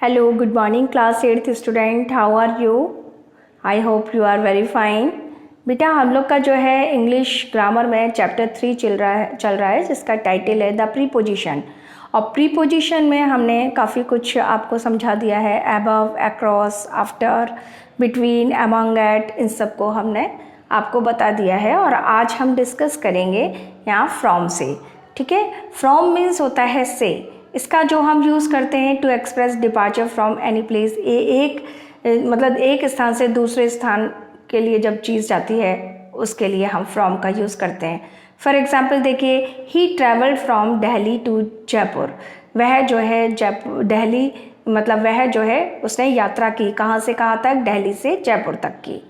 Hello, good morning class 8th student. How are you? I hope you are very fine. बेटा हम लोग का जो है इंग्लिश ग्रामर में चैप्टर 3 चल रहा है जिसका टाइटल है द प्रीपोजिशन। और प्रीपोजिशन में हमने काफ़ी कुछ आपको समझा दिया है, above, across, after, between, among, at, in सब को हमने आपको बता दिया है। और आज हम डिस्कस करेंगे यहाँ फ्रॉम से। ठीक है, फ्रॉम मीन्स होता है से। इसका जो हम यूज़ करते हैं to express departure from any place. मतलब एक स्थान से दूसरे स्थान के लिए जब चीज़ जाती है उसके लिए हम फ्रॉम का यूज़ करते हैं। फॉर एग्ज़ाम्पल देखिए, he travelled from Delhi to Jaipur. वह जो है दिल्ली मतलब वह जो है उसने यात्रा की, कहाँ से कहाँ तक, दिल्ली से जयपुर तक की।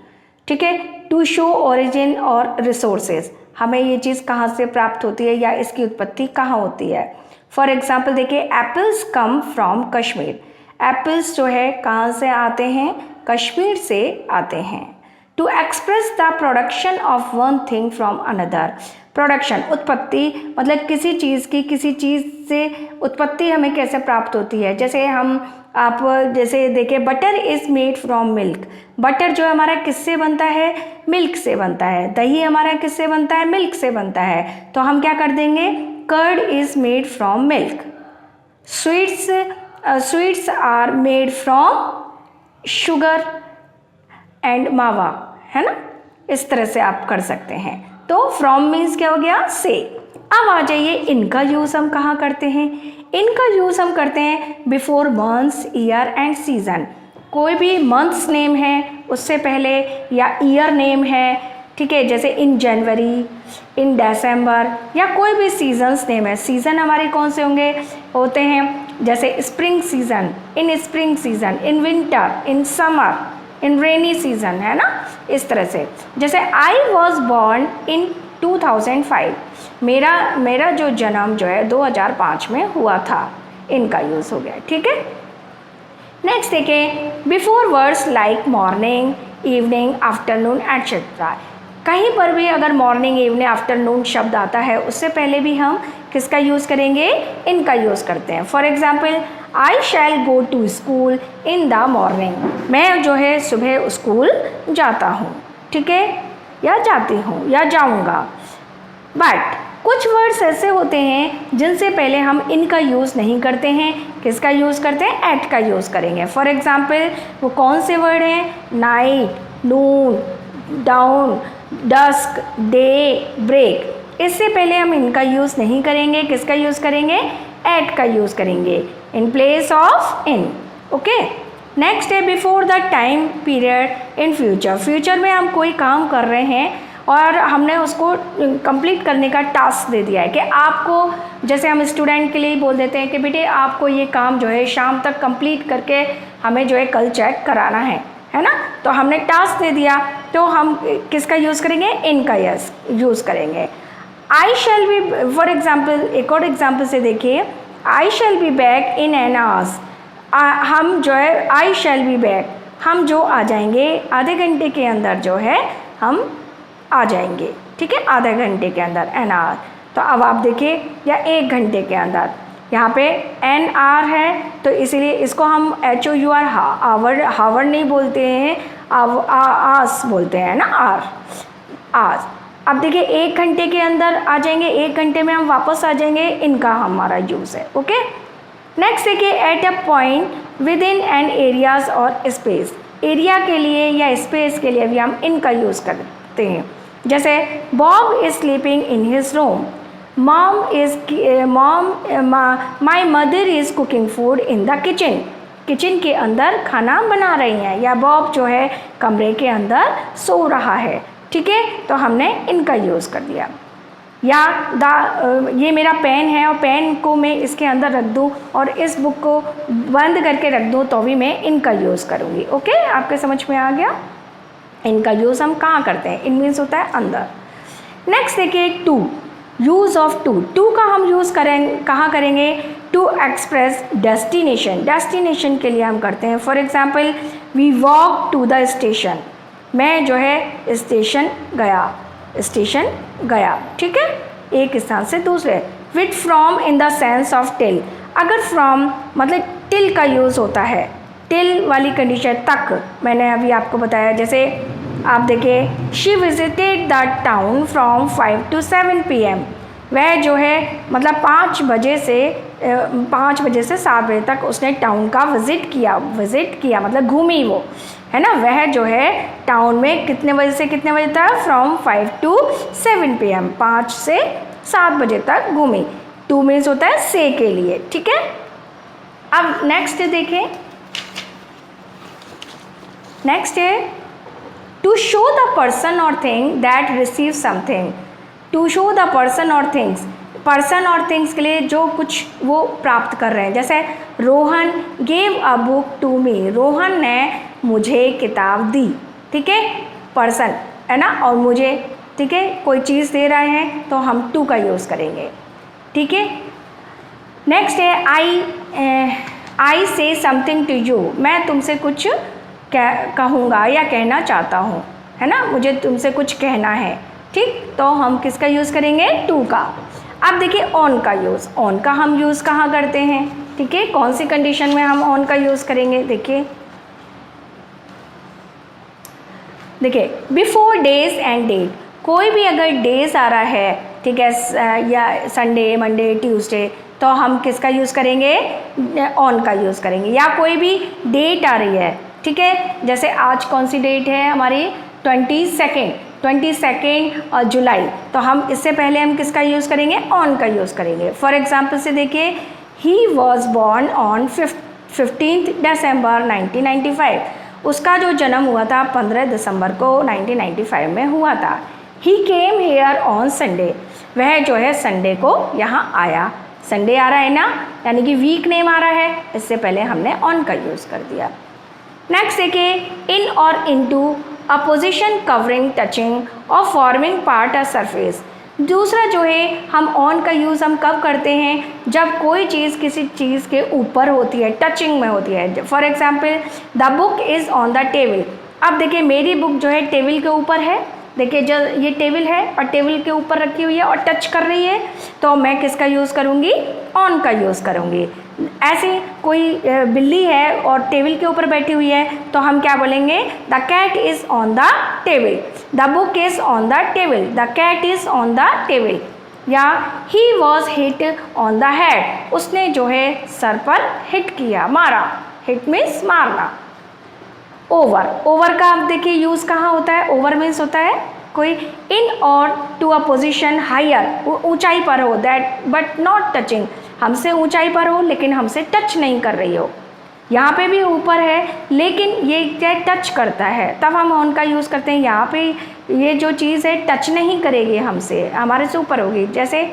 ठीक है, टू शो ओरिजिन और रिसोर्सेज, हमें ये चीज़ कहाँ से प्राप्त होती है या इसकी उत्पत्ति कहाँ होती है। फॉर एग्ज़ाम्पल देखिए, apples come from Kashmir. Apples जो है कहाँ से आते हैं, कश्मीर से आते हैं। To express the production of one thing from another. Production उत्पत्ति, मतलब किसी चीज़ की किसी चीज़ से उत्पत्ति हमें कैसे प्राप्त होती है। जैसे आप जैसे देखिए, butter is made from milk. Butter जो हमारा किससे बनता है, मिल्क से बनता है। दही हमारा किससे बनता है, मिल्क से बनता है। तो हम क्या कर देंगे, curd is made from milk. Sweets are made from sugar and mawa, है ना। इस तरह से आप कर सकते हैं। तो फ्रॉम मीन्स क्या हो गया, से। अब आ जाइए, इनका यूज़ हम कहाँ करते हैं। इनका यूज़ हम करते हैं before months, year and season. कोई भी मंथ्स नेम है उससे पहले, या ईयर नेम है, ठीक है, जैसे इन जनवरी, इन दिसंबर, या कोई भी सीजन्स नेम है। सीज़न हमारे कौन से होते हैं, जैसे spring season, in spring season, in winter, in summer, in rainy season, है ना। इस तरह से, जैसे आई वॉज बॉर्न इन 2005। मेरा जो जन्म जो है 2005 में हुआ था। इनका यूज़ हो गया। ठीक है, नेक्स्ट देखिए, before words like morning, evening, afternoon etcetera. कहीं पर भी अगर मॉर्निंग, इवनिंग, आफ्टरनून शब्द आता है उससे पहले भी हम किसका यूज़ करेंगे, इनका यूज़ करते हैं। For example, I shall go to school in the morning. मैं जो है सुबह स्कूल जाता हूँ, ठीक है, या जाती हूँ या जाऊँगा। बट कुछ वर्ड्स ऐसे होते हैं जिनसे पहले हम इनका यूज़ नहीं करते हैं। किसका यूज़ करते हैं, एट का यूज़ करेंगे। फॉर एग्ज़ाम्पल, वो कौन से वर्ड हैं, नाइट, नून, डाउन, डस्क, डे, ब्रेक। इससे पहले हम इनका यूज़ नहीं करेंगे। किसका यूज़ करेंगे, एट का यूज़ करेंगे in place of in. Okay, next है before the time period in future. Future में हम कोई काम कर रहे हैं और हमने उसको कंप्लीट करने का टास्क दे दिया है कि आपको, जैसे हम स्टूडेंट के लिए बोल देते हैं कि बेटे आपको ये काम जो है शाम तक कंप्लीट करके हमें जो है कल चेक कराना है ना। तो हमने टास्क दे दिया, तो हम किसका यूज़ करेंगे, इनका यूज़ करेंगे। I shall be, for example एक और एग्ज़ाम्पल से देखिए, I shall be back in an hours. हम जो है आई शैल बी बैक, हम जो आ जाएंगे आधे घंटे के अंदर, जो है हम आ जाएंगे। ठीक है, आधे घंटे के अंदर, एन आवर। तो अब आप देखिए, या एक घंटे के अंदर, यहाँ पे एन आर है तो इसीलिए इसको हम HOUR हावर नहीं बोलते हैं, आस बोलते हैं ना, आज। अब देखिए, एक घंटे के अंदर आ जाएंगे, एक घंटे में हम वापस आ जाएंगे, इनका हमारा यूज़ है। ओके, नेक्स्ट देखिए, at a point with in an areas और स्पेस। एरिया के लिए या स्पेस के लिए भी हम इनका यूज़ करते हैं। जैसे Bob is sleeping in his room, my mother is cooking food in the kitchen. Kitchen के अंदर खाना बना रही हैं, या बॉब जो है कमरे के अंदर सो रहा है। ठीक है, तो हमने इनका यूज़ कर दिया। या ये मेरा पेन है और पेन को मैं इसके अंदर रख दूँ और इस बुक को बंद करके रख दूँ तो भी मैं इनका यूज़ करूँगी। ओके, आपके समझ में आ गया। इनका यूज़ हम कहाँ करते हैं, इन मीन्स होता है अंदर। नेक्स्ट देखिए, टू, यूज़ ऑफ टू का हम यूज़ कहाँ करेंगे, टू एक्सप्रेस डेस्टिनेशन। डेस्टिनेशन के लिए हम करते हैं। For example, we walk to the station. मैं जो है स्टेशन गया। ठीक है, एक स्थान से दूसरे। With from in the sense of till. अगर फ्रॉम मतलब टिल का यूज़ होता है। टिल वाली कंडीशन तक मैंने अभी आपको बताया। जैसे आप देखिए, she visited the town from 5 to 7 PM। वह जो है मतलब 5 बजे से 7 बजे तक उसने टाउन का विज़िट किया मतलब घूमी वो, है ना। वह जो है टाउन में कितने बजे से कितने बजे तक, फ्रॉम 5 to 7 PM, 5 से 7 बजे तक घूमी। टू मीन्स होता है से के लिए, ठीक है। अब नेक्स्ट देखें, नेक्स्ट है to show the person or thing that receive something. To show the person और थिंग्स, पर्सन और थिंग्स के लिए जो कुछ वो प्राप्त कर रहे हैं। जैसे Rohan gave a book to me, Rohan ने मुझे किताब दी, ठीक है। पर्सन है ना, और मुझे, ठीक है, कोई चीज़ दे रहे हैं तो हम टू का यूज़ करेंगे, ठीक है। नेक्स्ट है आई से समथिंग टू यू, मैं तुमसे कुछ कहूँगा या कहना चाहता हूँ, है ना, मुझे तुमसे कुछ कहना है, ठीक। तो हम किसका यूज़ करेंगे, टू का। अब देखिए ऑन का यूज़, ऑन का हम यूज़ कहाँ करते हैं, ठीक है, कौन सी कंडीशन में हम ऑन का यूज़ करेंगे। देखिए बिफोर डेज एंड डेट, कोई भी अगर डेज आ रहा है, ठीक है, या संडे मंडे ट्यूसडे, तो हम किसका यूज़ करेंगे, ऑन का यूज़ करेंगे। या कोई भी डेट आ रही है, ठीक है, जैसे आज कौन सी डेट है हमारी 22 जुलाई, तो हम इससे पहले हम किसका यूज़ करेंगे, ऑन का यूज़ करेंगे। फॉर एग्जांपल से देखिए, ही वॉज बॉर्न ऑन 15 दिसंबर 1995, उसका जो जन्म हुआ था 15 दिसंबर को 1995 में हुआ था। ही केम हेयर ऑन संडे, वह जो है संडे को यहाँ आया। संडे आ रहा है ना, यानी कि वीक नेम आ रहा है, इससे पहले हमने ऑन का यूज़ कर दिया। नेक्स्ट देखिए, इन और इनटू, अपोजिशन कवरिंग टचिंग और फॉर्मिंग पार्ट ऑफ सरफेस। दूसरा जो है हम ऑन का यूज़ हम कब करते हैं, जब कोई चीज़ किसी चीज़ के ऊपर होती है, टचिंग में होती है। For example the book is on the table. अब देखिए मेरी बुक जो है टेबल के ऊपर है, देखिए जो ये टेबल है और टेबल के ऊपर रखी हुई है और टच कर रही है, तो मैं किसका यूज़ करूँगी, ऑन का यूज़ करूँगी। ऐसे कोई बिल्ली है और टेबल के ऊपर बैठी हुई है, तो हम क्या बोलेंगे, the cat is on the table, the book is on the table, the cat is on the table. या he was hit on the head, उसने जो है सर पर हिट किया, मारा। हिट मीन्स मारना। ओवर, ओवर का आप देखिए यूज़ कहाँ होता है, ओवर मीन्स होता है कोई इन और टू अ पोजिशन हायर, ऊंचाई पर हो, दैट बट नॉट टचिंग, हमसे ऊंचाई पर हो लेकिन हमसे टच नहीं कर रही हो। यहाँ पे भी ऊपर है लेकिन ये क्या टच करता है, तब हम ऑन का यूज़ करते हैं। यहाँ पे ये जो चीज़ है टच नहीं करेगी हमसे, हमारे से ऊपर होगी। जैसे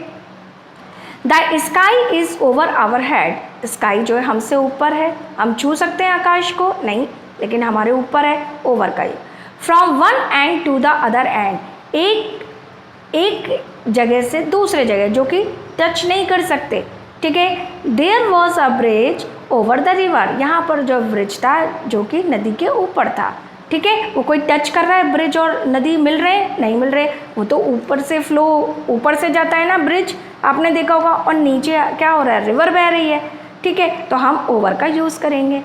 the sky is over our head, sky जो है हमसे ऊपर है, हम छू सकते हैं आकाश को नहीं, लेकिन हमारे ऊपर है, ओवर का ही। From one end to the other end, एक जगह से दूसरे जगह जो कि टच नहीं कर सकते, ठीक है। There was a bridge over the river, यहाँ पर जो ब्रिज था जो कि नदी के ऊपर था, ठीक है। वो कोई टच कर रहा है, ब्रिज और नदी मिल रहे हैं, नहीं मिल रहे, वो तो ऊपर से फ्लो, ऊपर से जाता है ना ब्रिज, आपने देखा होगा, और नीचे क्या हो रहा है, रिवर बह रही है, ठीक है। तो हम ओवर का यूज़ करेंगे।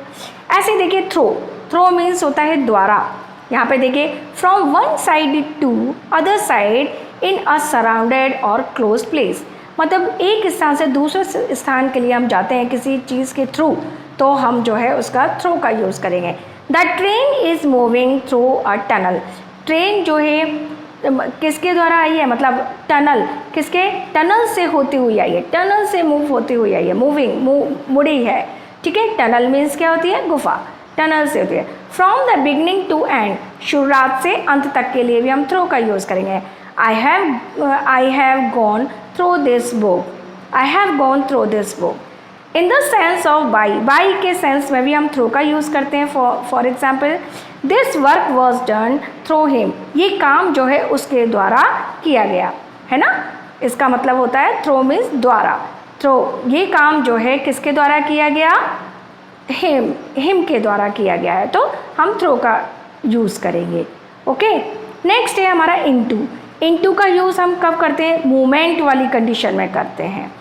ऐसे देखिए थ्रो, थ्रो मीन्स होता है द्वारा। यहाँ पे देखिए from one side to other side in a surrounded or close place, मतलब एक स्थान से दूसरे स्थान के लिए हम जाते हैं किसी चीज़ के थ्रू, तो हम जो है उसका थ्रो का यूज़ करेंगे। The train is moving through a tunnel, train जो है किसके द्वारा आई है, मतलब टनल, किसके, टनल से होती हुई आई है, टनल से मूव होती हुई आई है, मूविंग, मुड़ी है, ठीक है। टनल मीन्स क्या होती है, गुफा, टनल से होती है। From the beginning to end, शुरुआत से अंत तक के लिए भी हम थ्रो का यूज़ करेंगे। I have gone through this book, I have gone through this book. In the sense of by, by के सेंस में भी हम थ्रू का यूज़ करते हैं। For example this work was done through him, ये काम जो है उसके द्वारा किया गया, है ना। इसका मतलब होता है थ्रो मीन्स द्वारा, थ्रो, ये काम जो है किसके द्वारा किया गया, हिम के द्वारा किया गया है, तो हम थ्रो का यूज़ करेंगे। ओके, नेक्स्ट है हमारा इनटू। इनटू का यूज़ हम कब करते हैं, मूवमेंट वाली कंडीशन में करते हैं।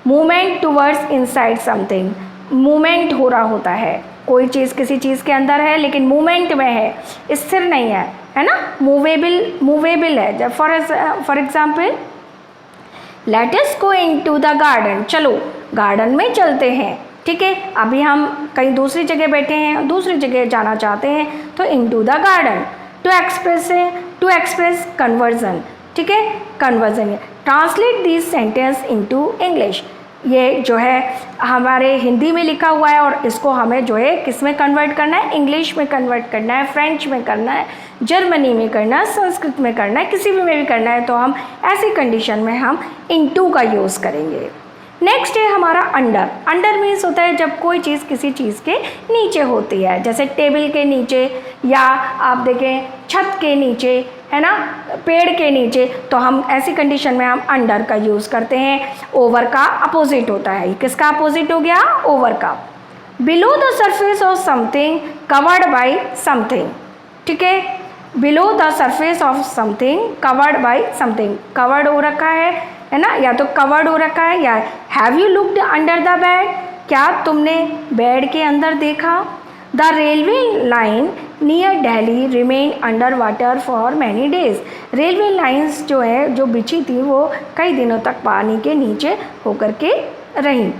Movement towards inside something, movement हो रहा होता है, कोई चीज़ किसी चीज़ के अंदर है लेकिन मूवमेंट में है, स्थिर नहीं है ना, मूवेबल है। जब for example let us go into the garden, चलो गार्डन में चलते हैं, ठीक है। अभी हम कहीं दूसरी जगह बैठे हैं, दूसरी जगह जाना चाहते हैं, तो into the garden. To express conversion, ठीक है, conversion. Translate this sentence into English, ये जो है हमारे हिंदी में लिखा हुआ है और इसको हमें जो है किस में कन्वर्ट करना है, इंग्लिश में कन्वर्ट करना है, फ्रेंच में करना है, जर्मनी में करना है, संस्कृत में करना है, किसी भी में भी करना है। तो हम ऐसी कंडीशन में हम इनटू का यूज़ करेंगे। नेक्स्ट है हमारा अंडर। अंडर मीन्स होता है जब कोई चीज़ किसी चीज़ के नीचे होती है, जैसे टेबल के नीचे या आप देखें छत के नीचे, है ना, पेड़ के नीचे, तो हम ऐसी कंडीशन में हम अंडर का यूज़ करते हैं। ओवर का अपोजिट होता है, किसका अपोजिट हो गया, ओवर का। Below the surface of something covered by something, ठीक है, below the surface of something covered by something, covered हो रखा है ना, या तो कवर्ड हो रखा है, या have you looked under the bed, क्या तुमने बेड के अंदर देखा। The railway line near Delhi remain under water for many days, railway lines जो है जो बिछी थी वो कई दिनों तक पानी के नीचे होकर के रहीं।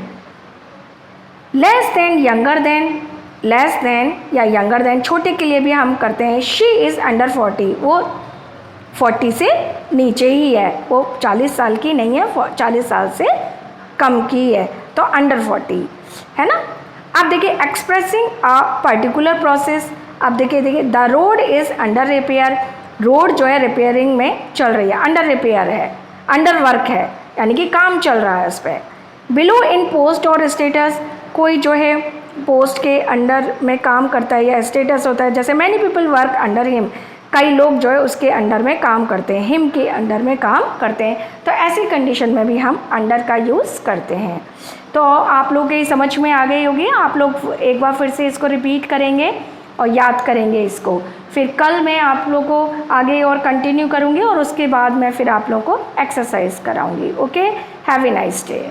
Less than, younger than, less than या यंगर देन, छोटे के लिए भी हम करते हैं। शी इज़ अंडर 40, वो 40 से नीचे ही है, वो 40 साल की नहीं है, 40 साल से कम की है, तो अंडर 40, है ना। आप देखिए एक्सप्रेसिंग अ पर्टिकुलर प्रोसेस, आप देखिए the road is under repair, road जो है रिपेयरिंग में चल रही है, अंडर रिपेयर है, अंडर वर्क है, यानी कि काम चल रहा है उस पर। बिलो इन पोस्ट और स्टेटस, कोई जो है पोस्ट के अंडर में काम करता है या स्टेटस होता है, जैसे many people work under him, कई लोग जो है उसके अंडर में काम करते हैं, हिम के अंडर में काम करते हैं, तो ऐसी कंडीशन में भी हम अंडर का यूज़ करते हैं। तो आप लोग ये समझ में आ गई होगी, आप लोग एक बार फिर से इसको रिपीट करेंगे और याद करेंगे इसको, फिर कल मैं आप लोग को आगे और कंटिन्यू करूँगी और उसके बाद मैं फिर आप लोग को एक्सरसाइज कराऊँगी। Okay, have a nice day.